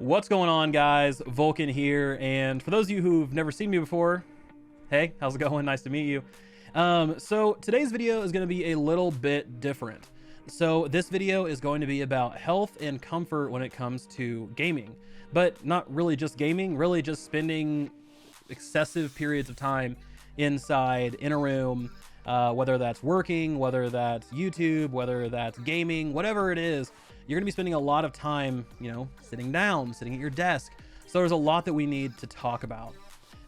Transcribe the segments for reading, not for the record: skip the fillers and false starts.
What's going on, guys? Vulkan here, and for those of you who've never seen me before, hey, how's it going? Nice to meet you. So today's video is going to be a little bit different. So this video is going to be about health and comfort when it comes to gaming, but not really just gaming, really just spending excessive periods of time inside in a room, whether that's working, whether that's YouTube, whether that's gaming, whatever it is. You're gonna be spending a lot of time, sitting down, sitting at your desk. So there's a lot that we need to talk about.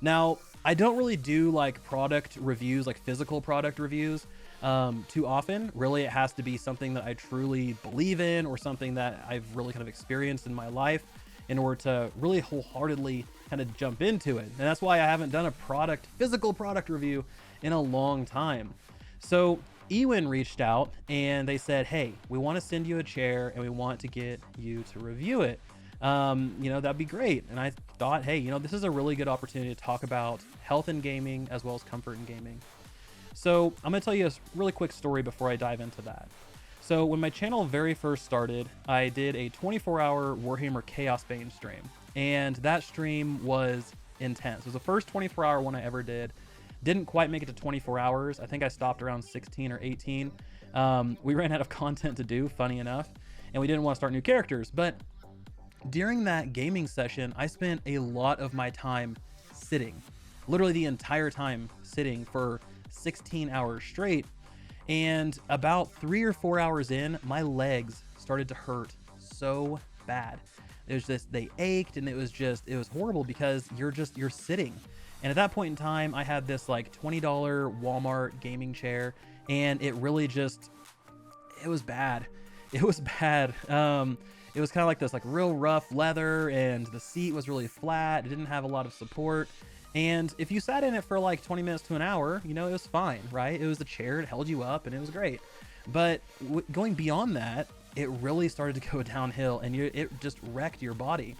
Now, I don't really do like product reviews, like physical product reviews, too often. Really, it has to be something that I truly believe in or something that I've really kind of experienced in my life in order to really wholeheartedly kind of jump into it. And that's why I haven't done a physical product review in a long time. So Ewin reached out and they said, hey, we want to send you a chair and we want to get you to review it. That'd be great. And I thought, hey, this is a really good opportunity to talk about health in gaming as well as comfort in gaming. So I'm going to tell you a really quick story before I dive into that. So when my channel very first started, I did a 24-hour Warhammer Chaos Bane stream, and that stream was intense. It was the first 24-hour one I ever did. Didn't quite make it to 24 hours. I think I stopped around 16 or 18. We ran out of content to do, funny enough, and we didn't want to start new characters. But during that gaming session, I spent a lot of my time sitting, literally the entire time sitting for 16 hours straight. And about 3 or 4 hours in, my legs started to hurt so bad. They ached, and it was horrible because you're sitting. And at that point in time, I had this like $20 Walmart gaming chair, and it really it was bad. It was bad. It was kind of like this like real rough leather, and the seat was really flat. It didn't have a lot of support. And if you sat in it for like 20 minutes to an hour, it was fine, right? It was a chair, it held you up, and it was great. But going beyond that, it really started to go downhill, and it just wrecked your body.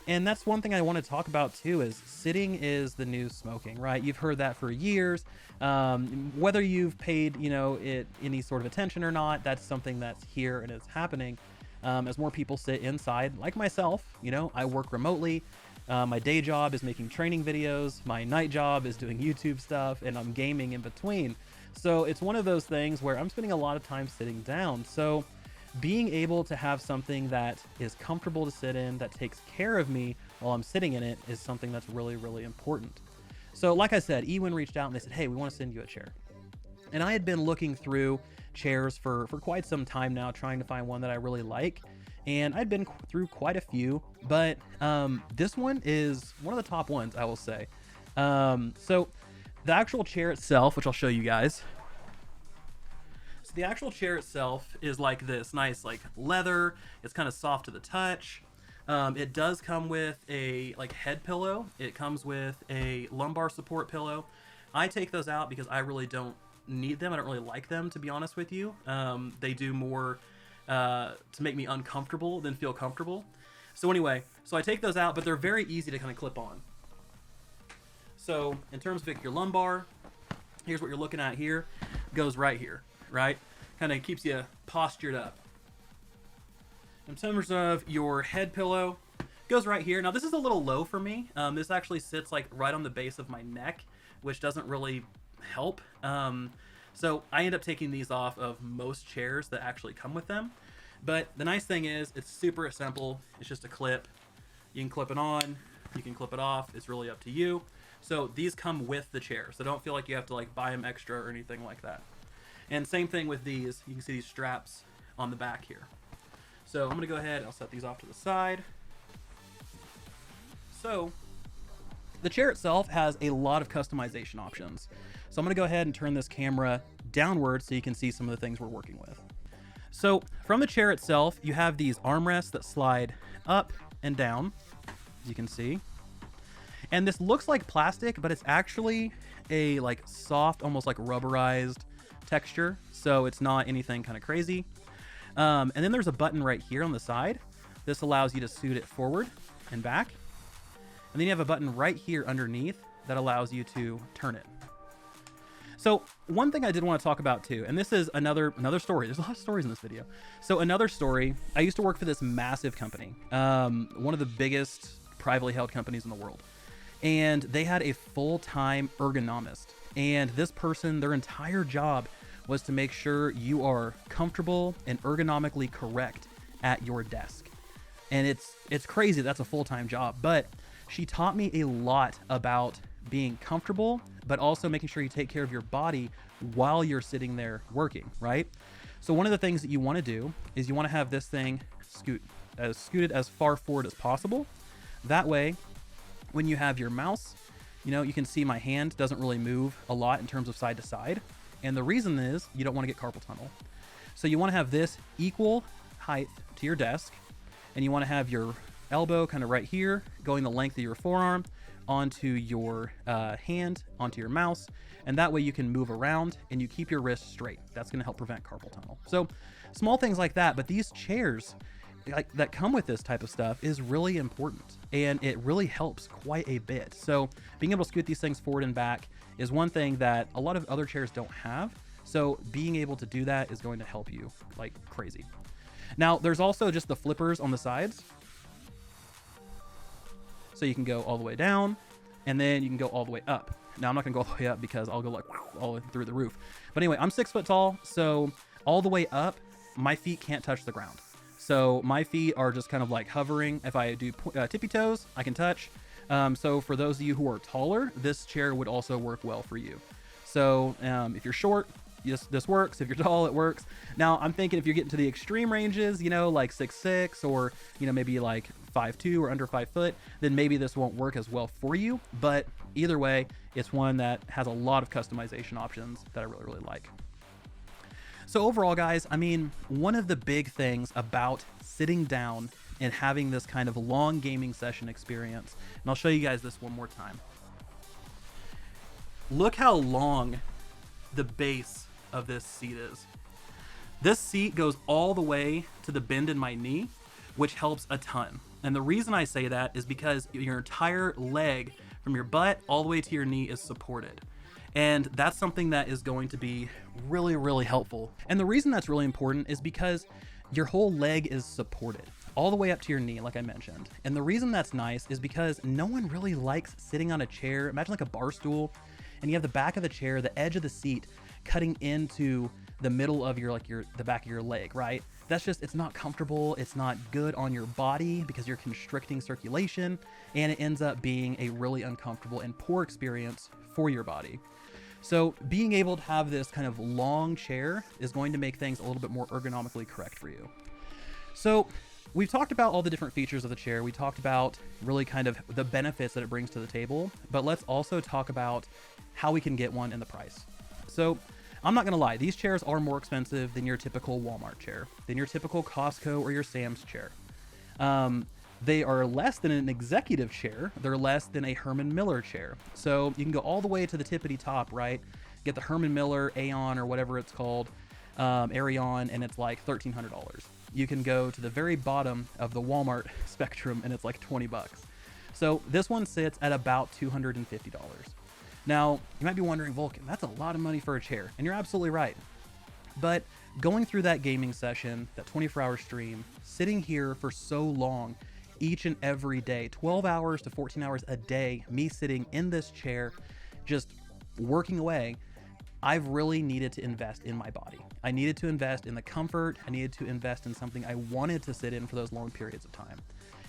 And that's one thing I want to talk about too, is sitting is the new smoking, right? You've heard that for years. Whether you've paid, it any sort of attention or not, that's something that's here and it's happening. As more people sit inside, like myself, I work remotely. My day job is making training videos. My night job is doing YouTube stuff, and I'm gaming in between. So it's one of those things where I'm spending a lot of time sitting down. So being able to have something that is comfortable to sit in, that takes care of me while I'm sitting in it, is something that's really, really important. So like I said, Ewin reached out and they said, hey, we want to send you a chair. And I had been looking through chairs for quite some time now, trying to find one that I really like. And I'd been through quite a few, but this one is one of the top ones, I will say. So the actual chair itself, which I'll show you guys. So the actual chair itself is like this nice like leather. It's kind of soft to the touch. It does come with a like head pillow. It comes with a lumbar support pillow. I take those out because I really don't need them. I don't really like them, to be honest with you. They do more to make me uncomfortable than feel comfortable. So anyway, I take those out, but they're very easy to kind of clip on. So in terms of your lumbar, here's what you're looking at here. Goes right here, right? Kind of keeps you postured up. In terms of your head pillow, goes right here. Now this is a little low for me. This actually sits like right on the base of my neck, which doesn't really help. So I end up taking these off of most chairs that actually come with them. But the nice thing is it's super simple. It's just a clip. You can clip it on, you can clip it off. It's really up to you. So these come with the chair. So don't feel like you have to like buy them extra or anything like that. And same thing with these. You can see these straps on the back here. So I'm gonna go ahead, I'll set these off to the side. So the chair itself has a lot of customization options. So I'm gonna go ahead and turn this camera downward so you can see some of the things we're working with. So from the chair itself, you have these armrests that slide up and down, as you can see. And this looks like plastic, but it's actually a like soft, almost like rubberized texture. So it's not anything kind of crazy. And then there's a button right here on the side. This allows you to scoot it forward and back. And then you have a button right here underneath that allows you to turn it. So one thing I did want to talk about too, and this is another story. There's a lot of stories in this video. So another story, I used to work for this massive company, one of the biggest privately held companies in the world. And they had a full-time ergonomist. And this person, their entire job was to make sure you are comfortable and ergonomically correct at your desk. And it's crazy, that's a full-time job, but she taught me a lot about being comfortable, but also making sure you take care of your body while you're sitting there working, right? So one of the things that you want to do is you want to have this thing scooted as far forward as possible. That way, when you have your mouse, you know, you can see my hand doesn't really move a lot in terms of side to side. And the reason is you don't want to get carpal tunnel. So you want to have this equal height to your desk, and you want to have your elbow kind of right here, going the length of your forearm onto your hand, onto your mouse, and that way you can move around and you keep your wrist straight. That's going to help prevent carpal tunnel. So small things like that, but these chairs that come with this type of stuff is really important, and it really helps quite a bit. So being able to scoot these things forward and back is one thing that a lot of other chairs don't have. So being able to do that is going to help you like crazy. Now there's also just the flippers on the sides. So you can go all the way down, and then you can go all the way up. Now I'm not gonna go all the way up because I'll go like all the way through the roof. But anyway, I'm 6 foot tall, so all the way up, my feet can't touch the ground. So my feet are just kind of like hovering. If I do tippy toes, I can touch. So for those of you who are taller, this chair would also work well for you. So if you're short, this works. If you're tall, it works. Now I'm thinking if you're getting to the extreme ranges, you know, like 6'6", or, you know, maybe like 5'2" or under 5 foot, then maybe this won't work as well for you. But either way, it's one that has a lot of customization options that I really, really like. So overall, guys, I mean, one of the big things about sitting down and having this kind of long gaming session experience, and I'll show you guys this one more time. Look how long the base of this seat is. This seat goes all the way to the bend in my knee, which helps a ton. And the reason I say that is because your entire leg from your butt all the way to your knee is supported. And that's something that is going to be really, really helpful. And the reason that's really important is because your whole leg is supported all the way up to your knee, like I mentioned. And the reason that's nice is because no one really likes sitting on a chair. Imagine like a bar stool, and you have the back of the chair, the edge of the seat cutting into the middle of the back of your leg, right? That's just, it's not comfortable. It's not good on your body because you're constricting circulation, and it ends up being a really uncomfortable and poor experience for your body. So being able to have this kind of long chair is going to make things a little bit more ergonomically correct for you. So we've talked about all the different features of the chair. We talked about really kind of the benefits that it brings to the table, but let's also talk about how we can get one and the price. So I'm not gonna lie, these chairs are more expensive than your typical Walmart chair, than your typical Costco or your Sam's chair. They are less than an executive chair. They're less than a Herman Miller chair. So you can go all the way to the tippity top, right? Get the Herman Miller Aeon or whatever it's called, Aeon, and it's like $1,300. You can go to the very bottom of the Walmart spectrum and it's like 20 bucks. So this one sits at about $250. Now, you might be wondering, Vulkan, that's a lot of money for a chair, and you're absolutely right. But going through that gaming session, that 24-hour stream, sitting here for so long, each and every day, 12 hours to 14 hours a day, me sitting in this chair, just working away, I've really needed to invest in my body. I needed to invest in the comfort. I needed to invest in something I wanted to sit in for those long periods of time.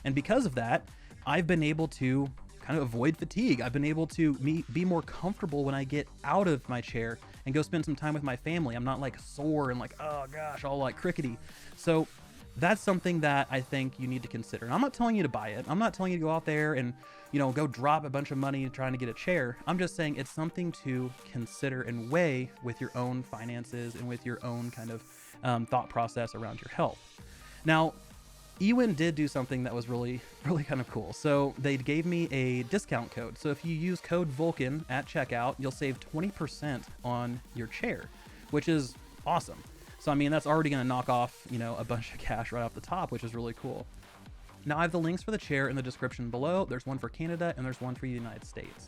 And because of that, I've been able to kind of avoid fatigue. I've been able to be more comfortable when I get out of my chair and go spend some time with my family. I'm not like sore and like, oh gosh, all like crickety. So that's something that I think you need to consider. And I'm not telling you to buy it. I'm not telling you to go out there and, you know, go drop a bunch of money trying to get a chair. I'm just saying it's something to consider and weigh with your own finances and with your own kind of thought process around your health. Now, Ewin did do something that was really, really kind of cool. So they gave me a discount code. So if you use code Vulkan at checkout, you'll save 20% on your chair, which is awesome. So, I mean, that's already going to knock off, you know, a bunch of cash right off the top, which is really cool. Now, I have the links for the chair in the description below. There's one for Canada and there's one for the United States.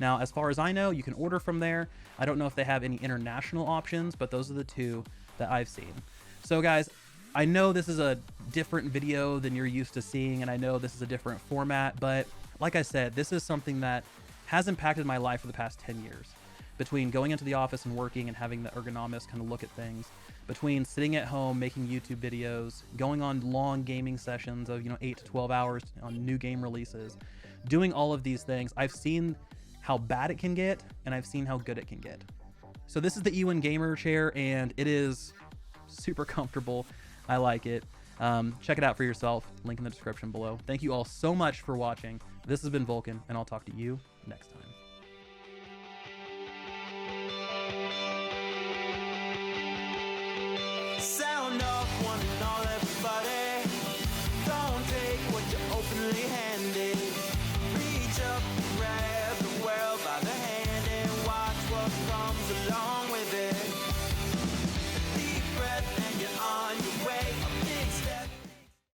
Now, as far as I know, you can order from there. I don't know if they have any international options, but those are the two that I've seen. So guys, I know this is a different video than you're used to seeing, and I know this is a different format, but like I said, this is something that has impacted my life for the past 10 years. Between going into the office and working and having the ergonomist kind of look at things, between sitting at home making YouTube videos, going on long gaming sessions of 8 to 12 hours on new game releases, doing all of these things, I've seen how bad it can get, and I've seen how good it can get. So this is the Ewin gamer chair, and it is super comfortable. I like it. Check it out for yourself. Link in the description below. Thank you all so much for watching. This has been Vulkan, and I'll talk to you next time. Sound off one and all, everybody. Don't take what you openly handed. Reach up and grab the world by the hand and watch what comes along.